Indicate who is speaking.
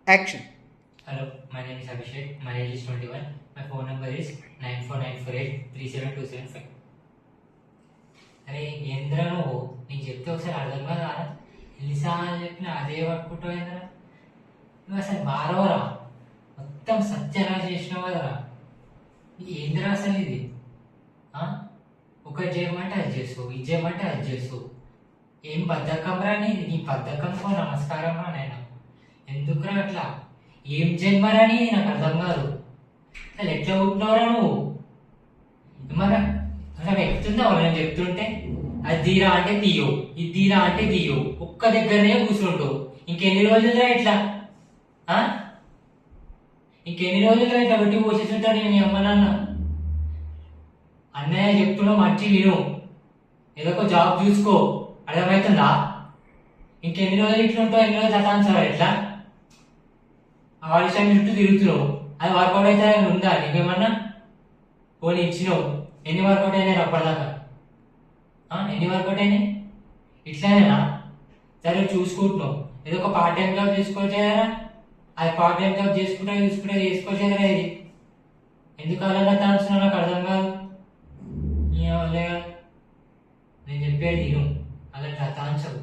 Speaker 1: Action.
Speaker 2: Hello, my name is Abhishek. My age is 21. My phone number is 949483727. అరే ఏంద్ర నువ్వు నీకు చెప్తే ఒకసారి అర్థం కదా ఎన్నిసార్లు చెప్పినా అదే పట్టుకుంటావు ఏంద్ర నువ్వు అసలు మారవరా మొత్తం సత్యనా చేసినావు కదరా ఏంద్ర అసలు ఇది ఒకటి చేయమంటే అది చేస్తావు ఇది చేయమంటే అది చేస్తావు ఏం బద్ధకం రా నీ బద్ధకంకో నమస్కారం రా నేను ఎందుకురా అట్లా ఏం జన్మరని నాకు అర్థం కాదు అసలు ఎట్లా ఉంటున్నావురా నువ్వు ఏమన్నా అసలు ఎక్కుతుందా నేను చెప్తుంటే అది తీరా అంటే తీయో ఇది తీరా అంటే తీయో ఒక్క దగ్గరనే కూర్చుంటావు ఇంకెన్ని రోజులురా ఇట్లా ఇంకెన్ని రోజులుగా ఇట్లా పెట్టి పోసేస్తుంటా నేను అమ్మనన్న అన్నయ్య చెప్తున్నావు మంచి విను ఏదో ఒక జాబ్ చూసుకో అర్థమవుతుందా ఇంకెన్ని రోజులు ఇట్లా ఉంటావు ఎన్ని రోజులు చతాన్సావా ఇట్లా వాడి టైం చుట్టూ తిరుగుతున్నావు అది వర్కౌట్ అయితే ఉందా నీకేమన్నా పోనీ ఇచ్చినావు ఎన్ని వర్కౌట్ అయినాయి అప్పటిదాకా ఎన్ని వర్కౌట్ అయినాయి ఇట్లానేనా సరే చూసుకుంటున్నావు ఏదో ఒక పార్ట్ టైం జాబ్ చేసుకోవచ్చేదారా అది పార్ట్ టైం జాబ్ చూసుకుంటే చేసుకోవచ్చేదారా ఇది ఎందుకు అలా తాన్సున్నా నాకు అర్థం కాదు నేను చెప్పేది తిను అలా తాన్సవు